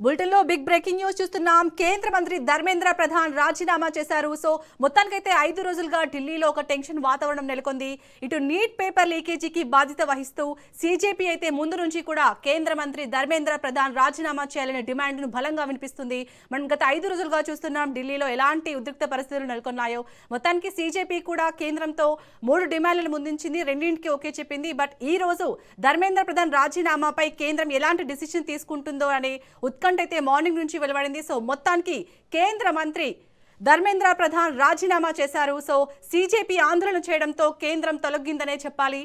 Bulletin లో big breaking news చూస్తున్నాం. కేంద్ర మంత్రి ధర్మేంద్ర ప్రధాన్ రాజీనామా చేశారు. సో మొత్తానికైతే 5 రోజులుగా ఢిల్లీలో ఒక టెన్షన్ వాతావరణం నెలకొంది. ఇటు నీట్ పేపర్ లీకేజీకి బాధ్యత వహిస్తూ సీజేపీ అయితే ముందు నుంచి కూడా కేంద్ర మంత్రి ధర్మేంద్ర ప్రధాన్ రాజీనామా చేయాలనే డిమాండ్ ను బలంగా వినిపిస్తుంది. మనం గత 5 రోజులుగా చూస్తున్నాం ఢిల్లీలో ఎలాంటి ఉద్రిక్త పరిస్థితులు నెలకొన్నాయో. మొత్తానికి సీజేపీ కూడా కేంద్రంతో 3 డిమాండ్లను ముందుంచింది. రెండింటికి ఓకే చెప్పింది. బట్ ఈ రోజు ధర్మేంద్ర ప్రధాన్ రాజీనామాపై కేంద్రం ఎలాంటి డిసిషన్ తీసుకుంటుందో అనే ఉత్కంఠ అయితే మార్నింగ్ నుంచి వెలువడింది. సో మొత్తానికి కేంద్ర మంత్రి ధర్మేంద్ర ప్రధాన్ రాజీనామా చేశారు. సో సీజేపీ ఆందోళన చేయడంతో కేంద్రం తొలగిందనే చెప్పాలి.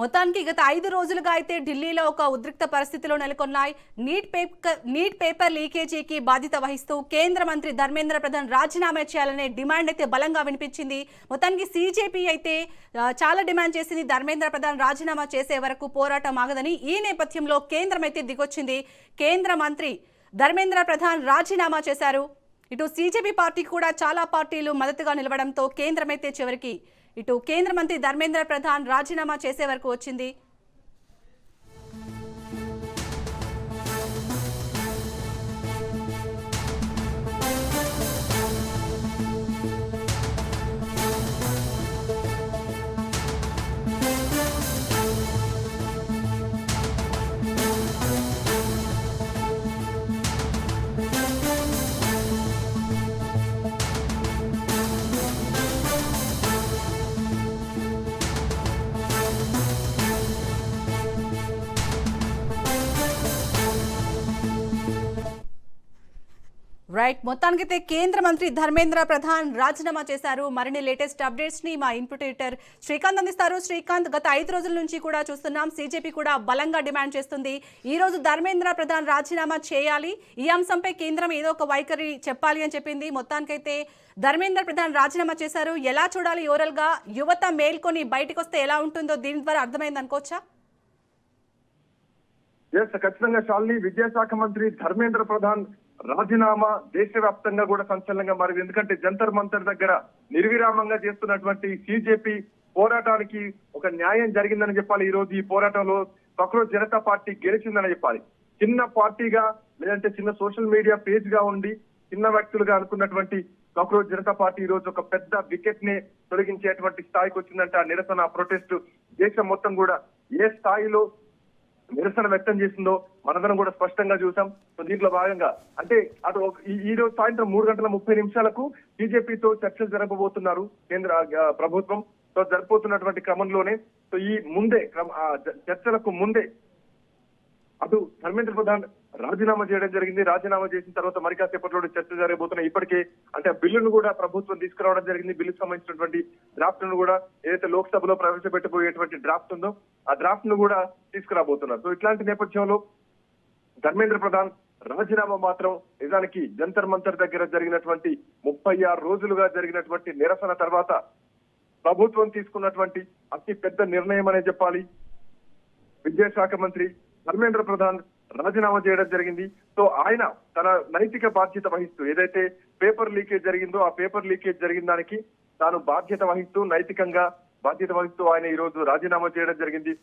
మొత్తానికి గత 5 రోజులుగా అయితే ఢిల్లీలో ఒక ఉద్రిక్త పరిస్థితిలో నెలకొన్నాయి. నీట్ పేపర్ లీకేజీకి బాధ్యత వహిస్తూ కేంద్ర మంత్రి ధర్మేంద్ర ప్రధాన్ రాజీనామా చేయాలనే డిమాండ్ అయితే బలంగా వినిపించింది. మొత్తానికి సీజేపీ అయితే చాలా డిమాండ్ చేసింది. ధర్మేంద్ర ప్రధాన్ రాజీనామా చేసే వరకు పోరాటం ఆగదని. ఈ నేపథ్యంలో కేంద్రం అయితే దిగొచ్చింది. కేంద్ర మంత్రి ధర్మేంద్ర ప్రధాన్ రాజీనామా చేశారు. ఇటు సీజేపీ పార్టీకి కూడా చాలా పార్టీలు మద్దతుగా నిలవడంతో కేంద్రం అయితే చివరికి ఇటు కేంద్ర మంత్రి ధర్మేంద్ర ప్రధాన్ రాజీనామా చేసే వరకు వచ్చింది. రైట్, మొత్తానికైతే కేంద్ర మంత్రి ధర్మేంద్ర ప్రధాన్ రాజీనామా చేశారు. మరిన్ని లేటెస్ట్ అప్డేట్స్ ని మా ఇన్పుట్ ఎడిటర్ శ్రీకాంత్ అందిస్తారు. శ్రీకాంత్, గత 5 రోజుల నుంచి కూడా చూస్తున్నాం సీజేపీ కూడా బలంగా డిమాండ్ చేస్తుంది. ఈ రోజు ధర్మేంద్ర ప్రధాన్ రాజీనామా చేయాలి, ఈ అంశంపై కేంద్రం ఏదో ఒక వైఖరి చెప్పాలి అని చెప్పింది. మొత్తానికైతే ధర్మేంద్ర ప్రధాన్ రాజీనామా చేశారు. ఎలా చూడాలి ఓవరాల్ గా? యువత మేల్కొని బయటకు వస్తే ఎలా ఉంటుందో దీని ద్వారా అర్థమైంది అనుకోవచ్చా? ఖచ్చితంగా శాలిని, విద్యాశాఖ మంత్రి ధర్మేంద్ర ప్రధాన్ రాజీనామా దేశవ్యాప్తంగా కూడా సంచలనంగా మారింది. ఎందుకంటే జంతర్ మంతర్ దగ్గర నిర్విరామంగా చేస్తున్నటువంటి సీజేపీ పోరాటానికి ఒక న్యాయం జరిగిందని చెప్పాలి. ఈ రోజు ఈ పోరాటంలో కాక్రోచ్ జనతా పార్టీ గెలిచిందని చెప్పాలి. చిన్న పార్టీగా లేదంటే చిన్న సోషల్ మీడియా పేజ్ గా ఉండి చిన్న వ్యక్తులుగా అనుకున్నటువంటి కాక్రోచ్ జనతా పార్టీ ఈ రోజు ఒక పెద్ద వికెట్ ని తొలగించేటువంటి స్థాయికి వచ్చిందంటే ఆ నిరసన ప్రొటెస్ట్ దేశం మొత్తం కూడా ఏ స్థాయిలో నిరసన వ్యక్తం చేసిందో మనందరం కూడా స్పష్టంగా చూసాం. సో దీంట్లో భాగంగా అంటే అటు ఈ రోజు సాయంత్రం 3:30 బీజేపీతో చర్చలు జరపబోతున్నారు కేంద్ర ప్రభుత్వం. సో జరపబోతున్నటువంటి క్రమంలోనే సో ఈ ముందే చర్చలకు ముందే అటు ధర్మేంద్ర ప్రధాన్ రాజీనామా చేయడం జరిగింది. రాజీనామా చేసిన తర్వాత మరి కాసేపట్లో చర్చ జరగబోతున్నాయి. ఇప్పటికే అంటే బిల్లును కూడా ప్రభుత్వం తీసుకురావడం జరిగింది. బిల్లుకు సంబంధించినటువంటి డ్రాఫ్ట్ ను కూడా ఏదైతే లోక్సభలో ప్రవేశపెట్టబోయేటువంటి డ్రాఫ్ట్ ఉందో ఆ డ్రాఫ్ట్ ను కూడా తీసుకురాబోతున్నారు. సో ఇట్లాంటి నేపథ్యంలో ధర్మేంద్ర ప్రధాన్ రాజీనామా మాత్రం నిజానికి జంతర్ మంతర్ దగ్గర జరిగినటువంటి 36 రోజులుగా జరిగినటువంటి నిరసన తర్వాత ప్రభుత్వం తీసుకున్నటువంటి అతి పెద్ద నిర్ణయం అనే చెప్పాలి. విద్యాశాఖ మంత్రి ధర్మేంద్ర ప్రధాన్ రాజీనామా చేయడం జరిగింది. సో ఆయన తన నైతిక బాధ్యత వహిస్తూ ఏదైతే పేపర్ లీకేజ్ జరిగిందో ఆ పేపర్ లీకేజ్ జరిగిన దానికి తాను బాధ్యత వహిస్తూ నైతికంగా బాధ్యత వహిస్తూ ఆయన ఈ రోజు రాజీనామా చేయడం జరిగింది.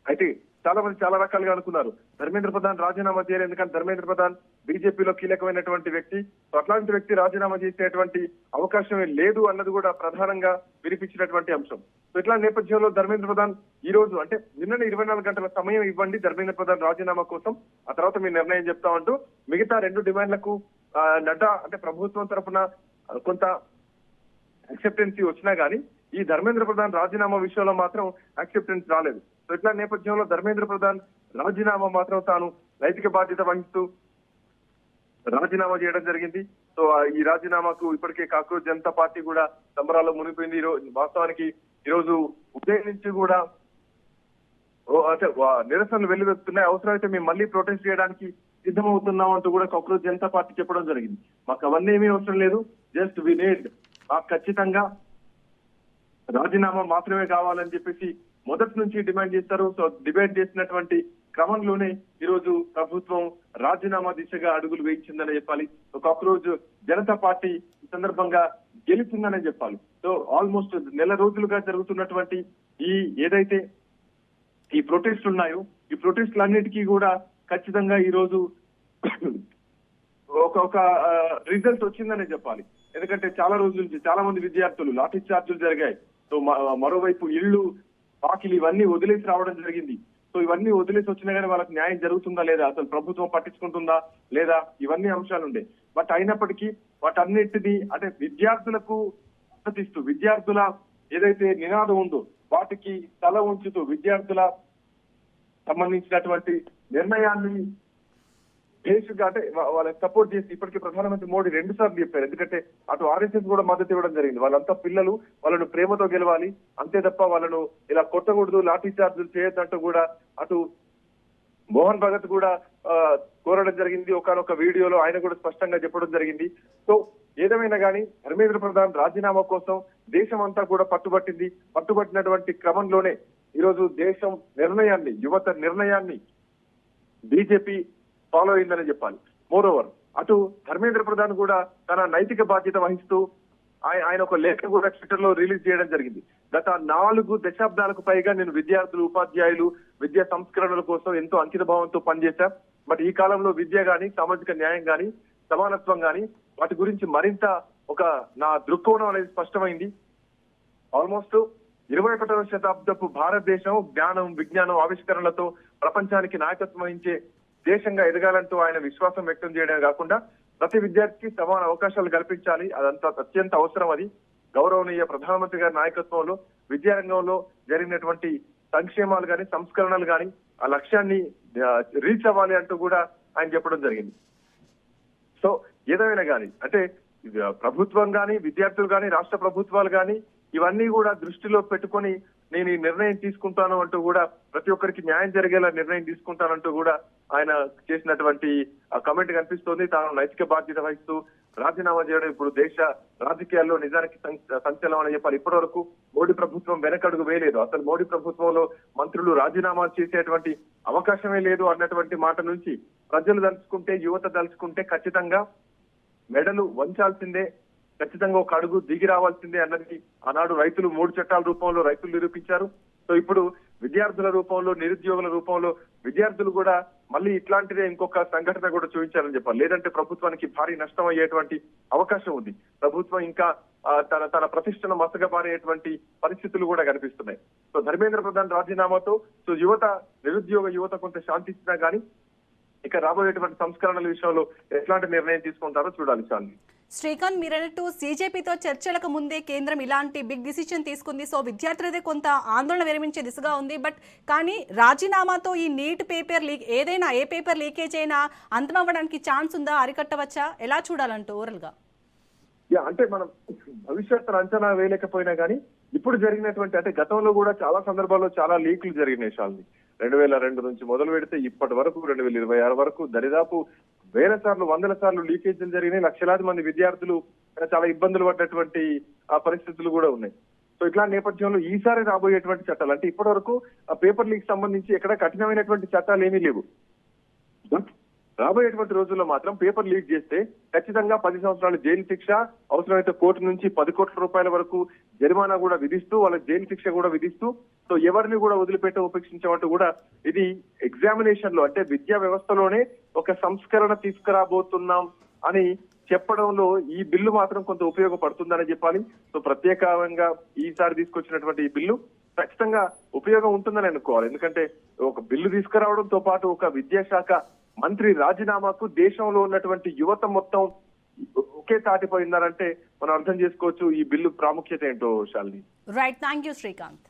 అయితే చాలా మంది చాలా రకాలుగా అనుకున్నారు ధర్మేంద్ర ప్రధాన్ రాజీనామా చేయలేదు, ఎందుకంటే ధర్మేంద్ర ప్రధాన్ బీజేపీలో కీలకమైనటువంటి వ్యక్తి. సో అట్లాంటి వ్యక్తి రాజీనామా చేసేటువంటి అవకాశమే లేదు అన్నది కూడా ప్రధానంగా వినిపించినటువంటి అంశం. సో ఇట్లాంటి నేపథ్యంలో ధర్మేంద్ర ప్రధాన్ ఈ రోజు అంటే నిన్ననే 24 గంటల సమయం ఇవ్వండి ధర్మేంద్ర ప్రధాన్ రాజీనామా కోసం, ఆ తర్వాత మీ నిర్ణయం చెప్తామంటూ మిగతా 2 డిమాండ్లకు నడ్డా అంటే ప్రభుత్వం తరఫున కొంత యాక్సెప్టెన్సీ వచ్చినా గానీ ఈ ధర్మేంద్ర ప్రధాన్ రాజీనామా విషయంలో మాత్రం యాక్సెప్టెన్స్ రాలేదు. సో ఇట్లా నేపథ్యంలో ధర్మేంద్ర ప్రధాన్ రాజీనామా మాత్రం తాను నైతిక బాధ్యత వహిస్తూ రాజీనామా చేయడం జరిగింది. సో ఈ రాజీనామాకు ఇప్పటికే కాక్రోచ్ జనతా పార్టీ కూడా సంబరాల్లో మునిగిపోయింది. వాస్తవానికి ఈ రోజు ఉదయం నుంచి కూడా అంటే నిరసనలు వెల్లువెత్తున్నాయి, అవసరమైతే మేము మళ్ళీ ప్రొటెస్ట్ చేయడానికి సిద్ధమవుతున్నాం అంటూ కూడా కాక్రోచ్ జనతా పార్టీ చెప్పడం జరిగింది. మాకు అవన్నీ ఏమీ అవసరం లేదు, జస్ట్ వి నీడ్ ఖచ్చితంగా రాజీనామా మాత్రమే కావాలని చెప్పేసి మొదటి నుంచి డిమాండ్ చేస్తారు. సో డిమాండ్ చేసినటువంటి క్రమంలోనే ఈ రోజు ప్రభుత్వం రాజీనామా దిశగా అడుగులు వేయించిందని చెప్పాలి. కాక్రోచ్ జనతా పార్టీ ఈ సందర్భంగా గెలిచిందనే చెప్పాలి. సో ఆల్మోస్ట్ నెల రోజులుగా జరుగుతున్నటువంటి ఈ ఏదైతే ఈ ప్రొటెస్ట్లు ఉన్నాయో, ఈ ప్రొటెస్ట్లన్నిటికీ కూడా ఖచ్చితంగా ఈ రోజు ఒక రిజల్ట్ వచ్చిందనే చెప్పాలి. ఎందుకంటే చాలా రోజుల నుంచి చాలా మంది విద్యార్థులు లాఠీ చార్జీలు జరిగాయి. సో మరోవైపు ఇళ్ళు బాకీలు ఇవన్నీ వదిలేసి రావడం జరిగింది. సో ఇవన్నీ వదిలేసి వచ్చినా కానీ వాళ్ళకి న్యాయం జరుగుతుందా లేదా, అసలు ప్రభుత్వం పట్టించుకుంటుందా లేదా, ఇవన్నీ అంశాలు ఉండే. బట్ అయినప్పటికీ వాటన్నిటిది అంటే విద్యార్థులకు మద్దతిస్తూ విద్యార్థుల ఏదైతే నినాదం ఉందో వాటికి తల ఉంచుతూ విద్యార్థుల సంబంధించినటువంటి నిర్ణయాన్ని బేసిక్గా అంటే వాళ్ళకి సపోర్ట్ చేసి ఇప్పటికీ ప్రధానమంత్రి మోడీ 2 సార్లు చెప్పారు. ఎందుకంటే అటు ఆర్ఎస్ఎస్ కూడా మద్దతు ఇవ్వడం జరిగింది. వాళ్ళంతా పిల్లలు, వాళ్ళను ప్రేమతో గెలవాలి, అంతే తప్ప వాళ్ళను ఇలా కొట్టకూడదు, లాఠీ చార్జీలు చేయొద్దంటూ కూడా అటు మోహన్ భగత్ కూడా కోరడం జరిగింది. ఒకనొక వీడియోలో ఆయన కూడా స్పష్టంగా చెప్పడం జరిగింది. సో ఏదేమైనా కానీ ధర్మేంద్ర ప్రధాన్ రాజీనామా కోసం దేశం అంతా కూడా పట్టుబట్టినటువంటి క్రమంలోనే ఈరోజు దేశం నిర్ణయాన్ని, యువత నిర్ణయాన్ని బీజేపీ ఫాలో అయిందని చెప్పాలి. మోరోవర్ అటు ధర్మేంద్ర ప్రధాన్ కూడా తన నైతిక బాధ్యత వహిస్తూ ఆయన ఒక లేఖ కూడా ట్విట్టర్ లో రిలీజ్ చేయడం జరిగింది. గత 4 దశాబ్దాలకు పైగా నేను విద్యార్థులు, ఉపాధ్యాయులు, విద్యా సంస్కరణల కోసం ఎంతో అంకిత భావంతో పనిచేశా. బట్ ఈ కాలంలో విద్య గాని, సామాజిక న్యాయం గాని, సమానత్వం గాని వాటి గురించి మరింత నా దృక్కోణం అనేది స్పష్టమైంది. ఆల్మోస్ట్ 21వ శతాబ్దపు భారతదేశం జ్ఞానం, విజ్ఞానం, ఆవిష్కరణలతో ప్రపంచానికి నాయకత్వం వహించే దేశంగా ఎదగాలంటూ ఆయన విశ్వాసం వ్యక్తం చేయడమే కాకుండా ప్రతి విద్యార్థికి సమాన అవకాశాలు కల్పించాలి, అదంతా అత్యంత అవసరం. అది గౌరవనీయ ప్రధానమంత్రి గారి నాయకత్వంలో విద్యారంగంలో జరిగినటువంటి సంక్షేమాలు గాని, సంస్కరణలు గాని ఆ లక్ష్యాన్ని రీచ్ అవ్వాలి అంటూ కూడా ఆయన చెప్పడం జరిగింది. సో ఏదైనా కానీ అంటే ప్రభుత్వం గాని, విద్యార్థులు గాని, రాష్ట్ర ప్రభుత్వాలు గాని ఇవన్నీ కూడా దృష్టిలో పెట్టుకొని నేను ఈ నిర్ణయం తీసుకుంటాను అంటూ కూడా ప్రతి ఒక్కరికి న్యాయం జరిగేలా నిర్ణయం తీసుకుంటానంటూ కూడా ఆయన చేసినటువంటి కమెంట్ కనిపిస్తోంది. తాను నైతిక బాధ్యత వహిస్తూ రాజీనామా చేయడం ఇప్పుడు దేశ రాజకీయాల్లో నిజానికి సంచలనం అని చెప్పాలి. ఇప్పటి వరకు మోడీ ప్రభుత్వం వెనకడుగు వేయలేదు. అసలు మోడీ ప్రభుత్వంలో మంత్రులు రాజీనామా చేసేటువంటి అవకాశమే లేదు అన్నటువంటి మాట నుంచి ప్రజలు దలుచుకుంటే, యువత దలుచుకుంటే ఖచ్చితంగా మెడలు వంచాల్సిందే, ఖచ్చితంగా ఒక అడుగు దిగి రావాల్సిందే అన్నది ఆనాడు రైతులు 3 చట్టాల రూపంలో రైతులు నిరూపించారు. సో ఇప్పుడు విద్యార్థుల రూపంలో, నిరుద్యోగుల రూపంలో విద్యార్థులు కూడా మళ్ళీ ఇట్లాంటిదే ఇంకొక సంఘటన కూడా చూపించారని చెప్పాలి. లేదంటే ప్రభుత్వానికి భారీ నష్టం అయ్యేటువంటి అవకాశం ఉంది. ప్రభుత్వం ఇంకా తన ప్రతిష్టను మసకబారేటువంటి పరిస్థితులు కూడా కనిపిస్తున్నాయి. సో ధర్మేంద్ర ప్రధాన్ రాజీనామాతో సో నిరుద్యోగ యువత కొంత శాంతించినా కానీ ఇక రాబోయేటువంటి సంస్కరణల విషయంలో ఎట్లాంటి నిర్ణయం తీసుకుంటారో చూడాలి. శాంతి శ్రీకాంత్, మీరన్నట్టు సీజేపీతో చర్చలకు ముందే కేంద్రం ఇలాంటి బిగ్ డిసిషన్ తీసుకుంది. సో విద్యార్థులదే కొంత ఆందోళన విరమించే దిశగా ఉంది. బట్ కానీ రాజీనామాతో ఈ నీట్ పేపర్ లీక్ ఏదైనా ఏ పేపర్ లీకేజ్ అయినా అంతమవ్వడానికి ఛాన్స్ ఉందా, అరికట్టవచ్చా, ఎలా చూడాలంటూ ఓవరాల్ గా? అంటే మనం భవిష్యత్తు అంచనా వేయలేకపోయినా కానీ ఇప్పుడు జరిగినటువంటి అంటే గతంలో కూడా చాలా సందర్భాల్లో చాలా లీకులు జరిగినాయి. శాలిని 2002 నుంచి మొదలు పెడితే ఇప్పటి వరకు 2026 వరకు దరిదాపు 1000 సార్లు 100 సార్లు లీకేజీలు జరిగినాయి. లక్షలాది మంది విద్యార్థులు చాలా ఇబ్బందులు పడ్డటువంటి పరిస్థితులు కూడా ఉన్నాయి. సో ఇట్లా నేపథ్యంలో ఈసారి రాబోయేటువంటి చట్టాలు అంటే ఇప్పటి వరకు పేపర్ లీక్ సంబంధించి ఎక్కడ కఠినమైనటువంటి చట్టాలు ఏమీ లేవు. రాబోయేటువంటి రోజుల్లో మాత్రం పేపర్ లీక్ చేస్తే ఖచ్చితంగా 10 సంవత్సరాలు జైలు శిక్ష, అవసరమైతే కోర్టు నుంచి 10 కోట్ల రూపాయల వరకు జరిమానా కూడా విధిస్తూ, వాళ్ళకి జైలు శిక్ష కూడా విధిస్తూ, సో ఎవరిని కూడా వదిలిపెట్ట ఉపేక్షించమంటూ కూడా ఇది ఎగ్జామినేషన్ లో అంటే విద్యా వ్యవస్థలోనే ఒక సంస్కరణ తీసుకురాబోతున్నాం అని చెప్పడంలో ఈ బిల్లు మాత్రం కొంత ఉపయోగపడుతుందని చెప్పాలి. సో ప్రత్యేకంగా ఈసారి తీసుకొచ్చినటువంటి ఈ బిల్లు ఖచ్చితంగా ఉపయోగం ఉంటుందని అనుకోవాలి. ఎందుకంటే ఒక బిల్లు తీసుకురావడంతో పాటు ఒక విద్యాశాఖ మంత్రి రాజీనామాకు దేశంలో ఉన్నటువంటి యువత మొత్తం ఒకే తాటిపోయిందారంటే మనం అర్థం చేసుకోవచ్చు ఈ బిల్లు ప్రాముఖ్యత ఏంటో. Shalini right, thank you Srikanth.